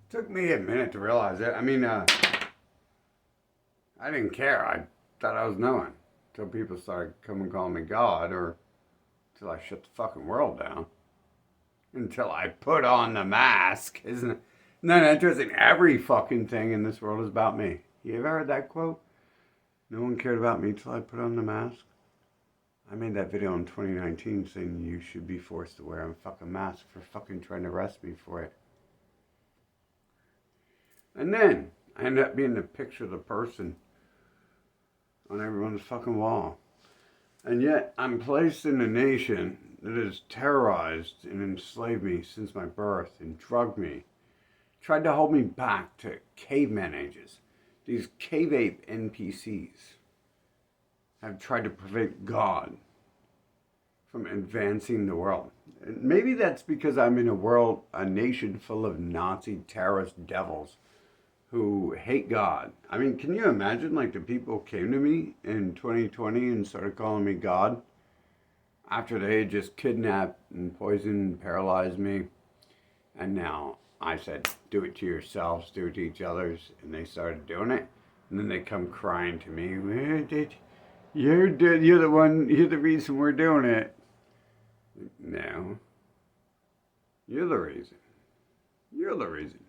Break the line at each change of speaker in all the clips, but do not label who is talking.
Took me a minute to realize it. I mean, I didn't care. I thought I was knowing. Until people started coming calling me God, or until I shut the fucking world down. Until I put on the mask. Isn't that interesting? Every fucking thing in this world is about me. You ever heard that quote? No one cared about me till I put on the mask. I made that video in 2019 saying you should be forced to wear a fucking mask for fucking trying to arrest me for it. And then I ended up being the picture of the person on everyone's fucking wall. And yet I'm placed in a nation that has terrorized and enslaved me since my birth and drugged me. Tried to hold me back to caveman ages. These cave ape NPCs have tried to prevent God from advancing the world. And maybe that's because I'm in a nation full of Nazi terrorist devils who hate God. I mean, can you imagine, like, the people came to me in 2020 and started calling me God after they had just kidnapped and poisoned and paralyzed me? And now I said, do it to yourselves, do it to each other's, and they started doing it. And then they come crying to me, you're the reason we're doing it. No. You're the reason. You're the reason.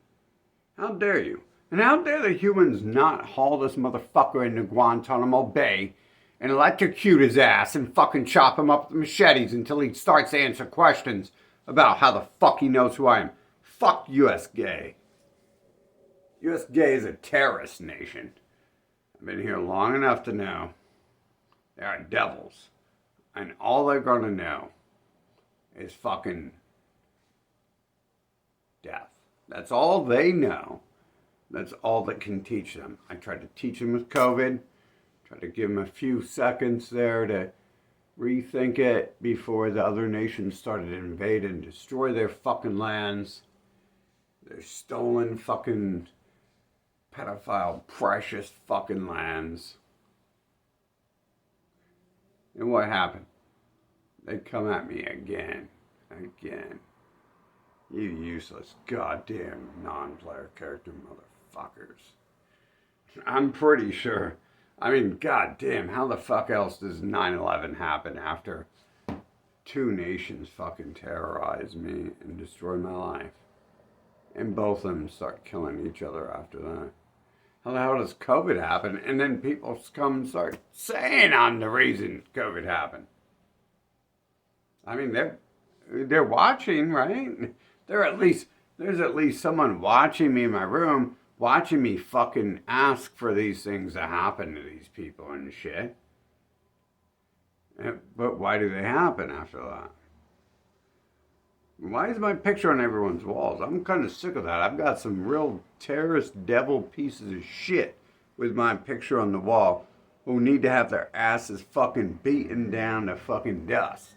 How dare you? And how dare the humans not haul this motherfucker into Guantanamo Bay and electrocute his ass and fucking chop him up with machetes until he starts to answer questions about how the fuck he knows who I am. Fuck US Gay. US Gay is a terrorist nation. I've been here long enough to know they are devils. And all they're gonna know is fucking death. That's all they know. That's all that can teach them. I tried to teach them with COVID. Tried to give them a few seconds there to rethink it before the other nations started to invade and destroy their fucking lands. Their stolen fucking pedophile precious fucking lands. And what happened? They come at me again. You useless goddamn non-player character motherfuckers. I'm pretty sure. I mean, goddamn, how the fuck else does 9/11 happen after two nations fucking terrorize me and destroy my life? And both of them start killing each other after that. How the hell does COVID happen? And then people come and start saying I'm the reason COVID happened. I mean, they're watching, right? There's at least someone watching me in my room, watching me fucking ask for these things to happen to these people and shit. But why do they happen after that? Why is my picture on everyone's walls? I'm kind of sick of that. I've got some real terrorist devil pieces of shit with my picture on the wall who need to have their asses fucking beaten down to fucking dust.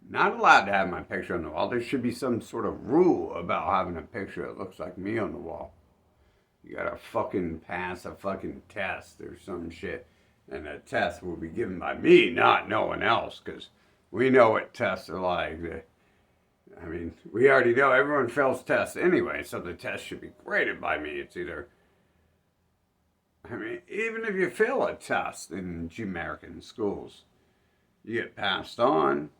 Not allowed to have my picture on the wall. There should be some sort of rule about having a picture that looks like me on the wall. You gotta fucking pass a fucking test or some shit. And the test will be given by me, not no one else, because we know what tests are like. I mean, we already know everyone fails tests anyway, so the test should be graded by me. It's either, I mean, even if you fail a test in American schools, you get passed on.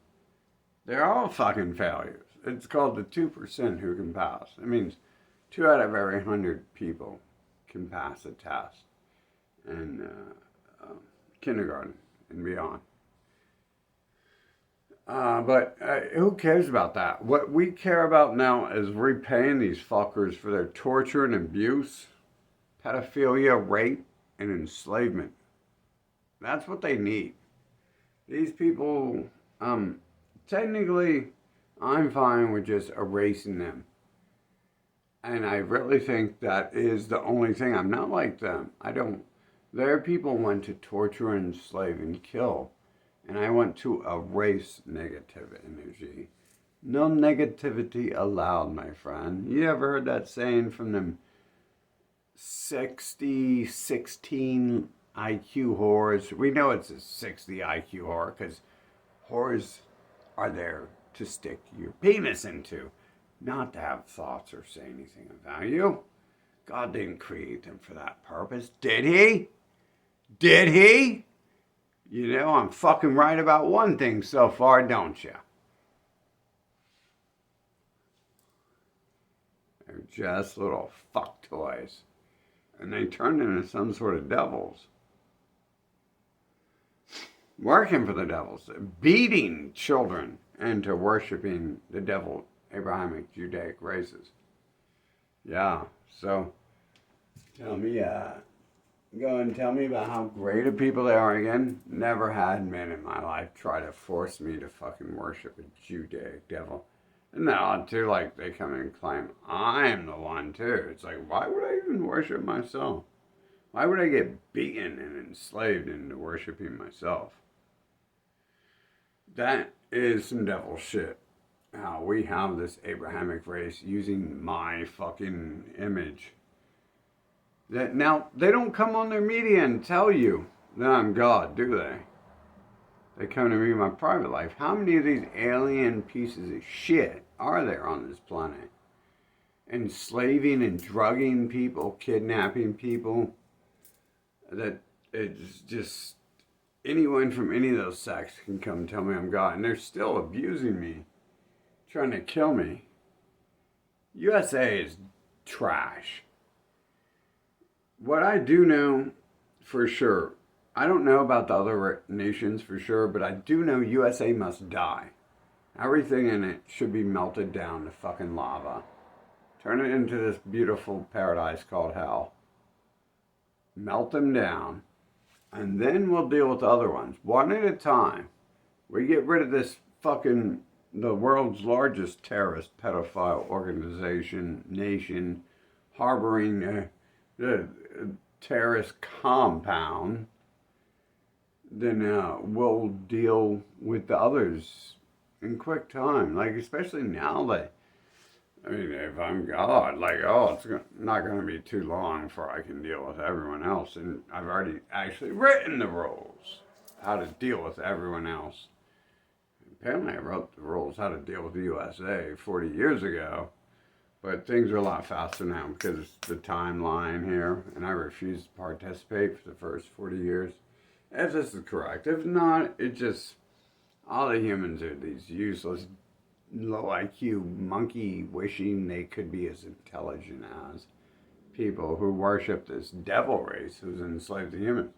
They're all fucking failures. It's called the 2% who can pass. It means 2 out of every 100 people can pass a test in kindergarten and beyond. But who cares about that? What we care about now is repaying these fuckers for their torture and abuse, pedophilia, rape, and enslavement. That's what they need. These people, technically, I'm fine with just erasing them. And I really think that is the only thing. I'm not like them. Their people want to torture, enslave, and kill. And I want to erase negative energy. No negativity allowed, my friend. You ever heard that saying from them 16 IQ whores? We know it's a 60 IQ whore because whores are there to stick your penis into. not to have thoughts or say anything of value. God didn't create them for that purpose, did he? Did he? You know, I'm fucking right about one thing so far, don't you? They're just little fuck toys. And they turn into some sort of devils. Working for the devils, beating children into worshiping the devil, Abrahamic Judaic races. Yeah, so tell me, go and tell me about how great of people they are again. Never had men in my life try to force me to fucking worship a Judaic devil. And they're odd too, like they come in and claim I'm the one too. It's like, why would I even worship myself? Why would I get beaten and enslaved into worshiping myself? That is some devil shit. How we have this Abrahamic race using my fucking image. That now they don't come on their media and tell you that I'm God, do they? They come to me in my private life. How many of these alien pieces of shit are there on this planet? Enslaving and drugging people, kidnapping people. That it's just anyone from any of those sects can come tell me I'm God, and they're still abusing me, trying to kill me. USA is trash. What I do know for sure, I don't know about the other nations for sure, but I do know USA must die. Everything in it should be melted down to fucking lava. Turn it into this beautiful paradise called hell. Melt them down. And then we'll deal with the other ones, one at a time. We get rid of this fucking, the world's largest terrorist pedophile organization, nation, harboring the terrorist compound. Then we'll deal with the others in quick time. Like, especially now that, I mean, if I'm God, like, oh, it's not going to be too long before I can deal with everyone else. And I've already actually written the rules, how to deal with everyone else. Apparently I wrote the rules how to deal with the USA 40 years ago. But things are a lot faster now because it's the timeline here. And I refused to participate for the first 40 years. If this is correct. If not, it just, all the humans are these useless low IQ monkey wishing they could be as intelligent as people who worship this devil race who's enslaved the humans.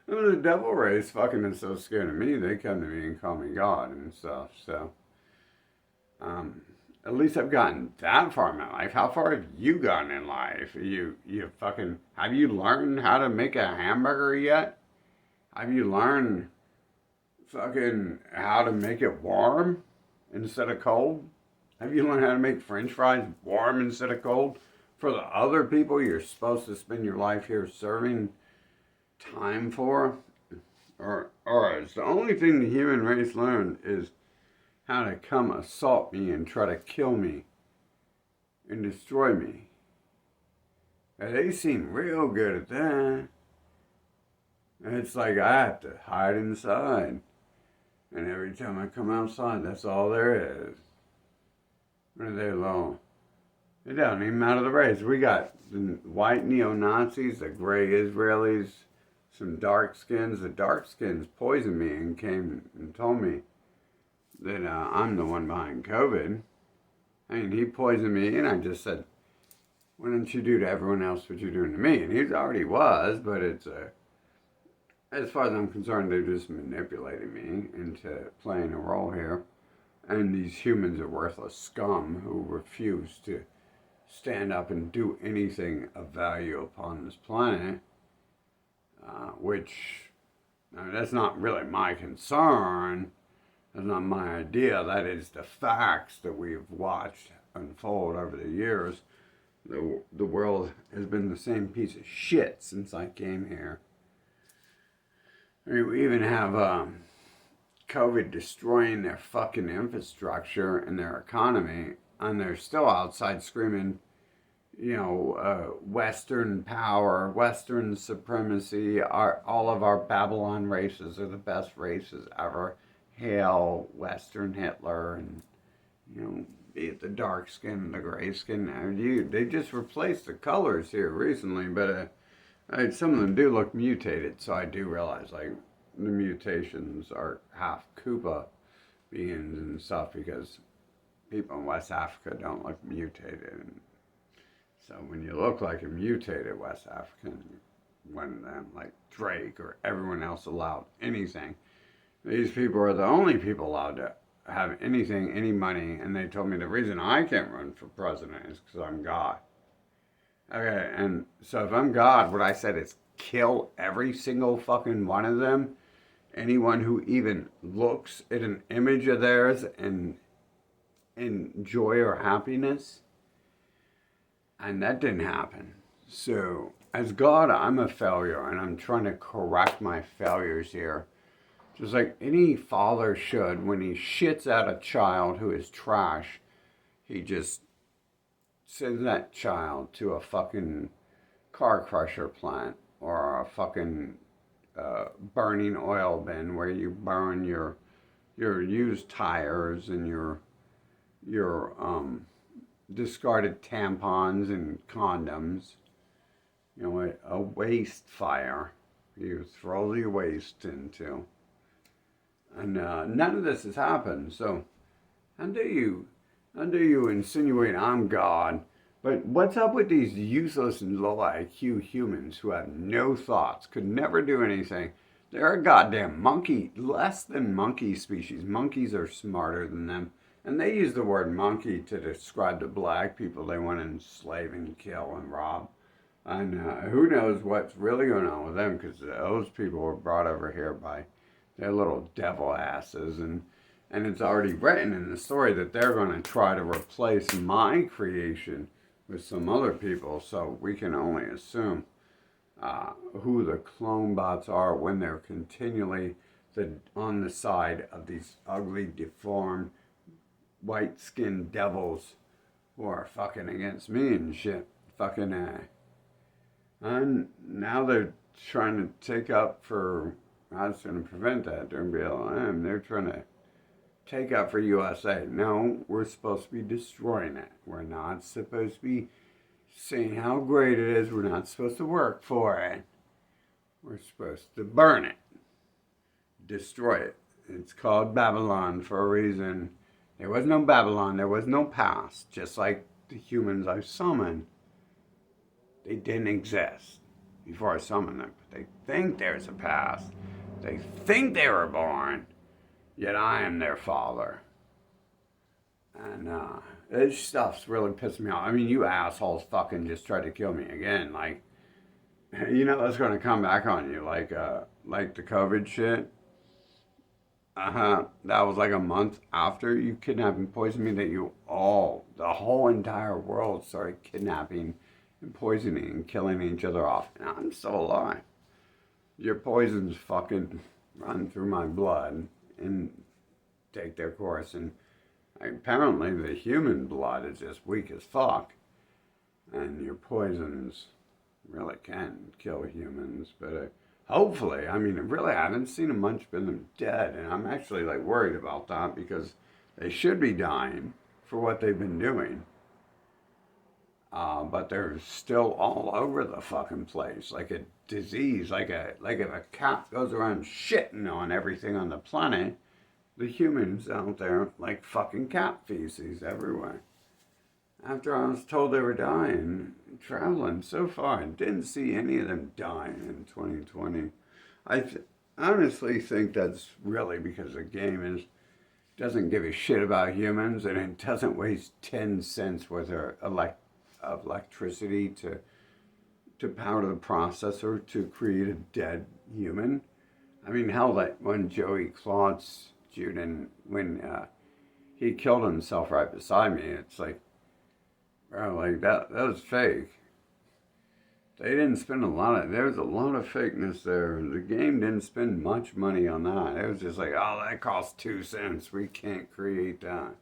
And the devil race fucking is so scared of me, they come to me and call me God and stuff. So, at least I've gotten that far in my life. How far have you gotten in life? You fucking, have you learned how to make a hamburger yet? Have you learned fucking how to make it warm instead of cold? Have you learned how to make French fries warm instead of cold? For the other people you're supposed to spend your life here serving time for? Or is the only thing the human race learned is how to come assault me and try to kill me and destroy me? And they seem real good at that. And it's like I have to hide inside. And every time I come outside, that's all there is. What are they alone? They don't even out of the race. We got the white neo-Nazis, the gray Israelis, some dark skins. The dark skins poisoned me and came and told me that I'm the one behind COVID. I mean, he poisoned me, and I just said, why don't you do to everyone else what you're doing to me? And he already was, but it's as far as I'm concerned, they're just manipulating me into playing a role here. And these humans are worthless scum who refuse to stand up and do anything of value upon this planet, which, I mean, that's not really my concern. That's not my idea. That is the facts that we've watched unfold over the years. The world has been the same piece of shit since I came here. I mean, we even have COVID destroying their fucking infrastructure and their economy, and they're still outside screaming, you know, Western power, Western supremacy, all of our Babylon races are the best races ever. Hail Western Hitler, and, you know, be it the dark skin, the gray skin. They just replaced the colors here recently, but some of them do look mutated. So I do realize like the mutations are half Koopa beings and stuff because people in West Africa don't look mutated. And so when you look like a mutated West African, one of them like Drake or everyone else allowed anything, these people are the only people allowed to have anything, any money, and they told me the reason I can't run for president is because I'm God. Okay, and so if I'm God, what I said is kill every single fucking one of them. Anyone who even looks at an image of theirs and in joy or happiness. And that didn't happen. So as God, I'm a failure, and I'm trying to correct my failures here. Just like any father should, when he shits out a child who is trash, he just sends that child to a fucking car crusher plant or a fucking burning oil bin where you burn your used tires and your discarded tampons and condoms. You know, a waste fire you throw the waste into. And none of this has happened. So how do you insinuate I'm God? But what's up with these useless and low IQ humans who have no thoughts, could never do anything? They're a goddamn monkey, less than monkey species. Monkeys are smarter than them. And they use the word monkey to describe the black people they want to enslave and kill and rob. And who knows what's really going on with them, because those people were brought over here by their little devil asses, and it's already written in the story that they're going to try to replace my creation with some other people, so we can only assume who the clone bots are when they're continually on the side of these ugly, deformed, white-skinned devils who are fucking against me and shit. Fucking and now they're trying to take up for, I was going to prevent that during BLM. They're trying to take up for USA. No, we're supposed to be destroying it. We're not supposed to be saying how great it is. We're not supposed to work for it. We're supposed to burn it, destroy it. It's called Babylon for a reason. There was no Babylon. There was no past. Just like the humans I summoned, they didn't exist before I summoned them. But they think there's a past. They think they were born, yet I am their father. And this stuff's really pissing me off. I mean, you assholes fucking just tried to kill me again. Like, you know that's going to come back on you. Like the COVID shit. That was like a month after you kidnapped and poisoned me that the whole entire world started kidnapping and poisoning and killing each other off. And I'm still alive. Your poisons fucking run through my blood and take their course. And apparently the human blood is just weak as fuck. And your poisons really can kill humans. But hopefully, I mean, really, I haven't seen much of them dead. And I'm actually like worried about that because they should be dying for what they've been doing. But they're still all over the fucking place, like a disease, like if a cat goes around shitting on everything on the planet, the humans out there like fucking cat feces everywhere. After I was told they were dying, traveling so far, I didn't see any of them dying in 2020. I honestly think that's really because the game doesn't give a shit about humans, and it doesn't waste 10 cents worth of electricity to power the processor to create a dead human. I mean, hell, that when Joey Klotz, when he killed himself right beside me, it's like, bro, like that was fake. They didn't spend there was a lot of fakeness there. The game didn't spend much money on that. It was just like, oh, that costs 2 cents. We can't create that.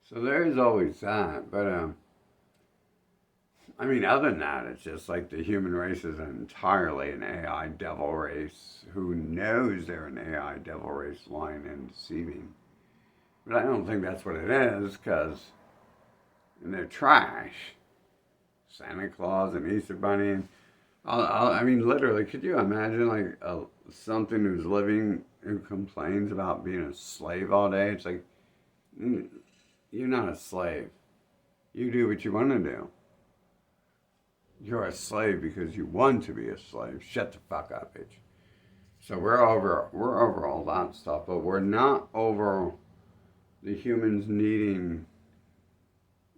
So there's always that. But, I mean, other than that, it's just like the human race is entirely an AI devil race who knows they're an AI devil race, lying and deceiving. But I don't think that's what it is, because they're trash. Santa Claus and Easter Bunny. And I mean, literally, could you imagine, like, something who's living, who complains about being a slave all day? It's like, you're not a slave. You do what you want to do. You're a slave because you want to be a slave. Shut the fuck up, bitch. So we're over all that stuff, but we're not over the humans needing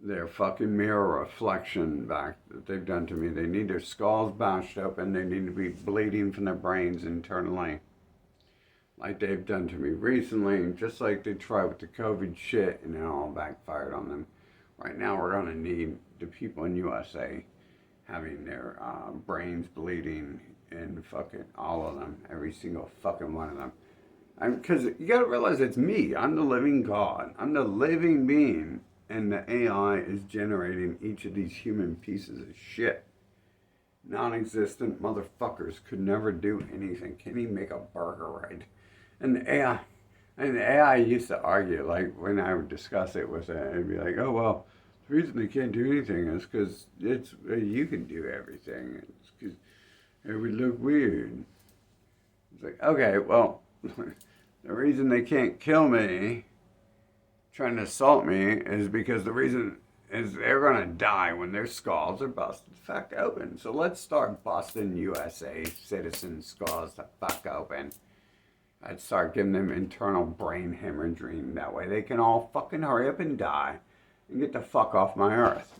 their fucking mirror reflection back that they've done to me. They need their skulls bashed open. They need to be bleeding from their brains internally, like they've done to me recently, just like they tried with the COVID shit, and it all backfired on them. Right now, we're gonna need the people in USA having their brains bleeding, and fucking all of them, every single fucking one of them. Because you gotta realize it's me. I'm the living God. I'm the living being, and the AI is generating each of these human pieces of shit. Non-existent motherfuckers could never do anything. Can't even make a burger right. And the AI used to argue, like when I would discuss it with it, it'd be like, oh well, the reason they can't do anything is because you can do everything. It's because it would look weird. It's like, okay, well, the reason they can't kill me, trying to assault me, is because the reason is they're gonna die when their skulls are busted the fuck open. So let's start busting USA citizens' skulls the fuck open. I'd start giving them internal brain hemorrhaging. That way they can all fucking hurry up and die and get the fuck off my earth.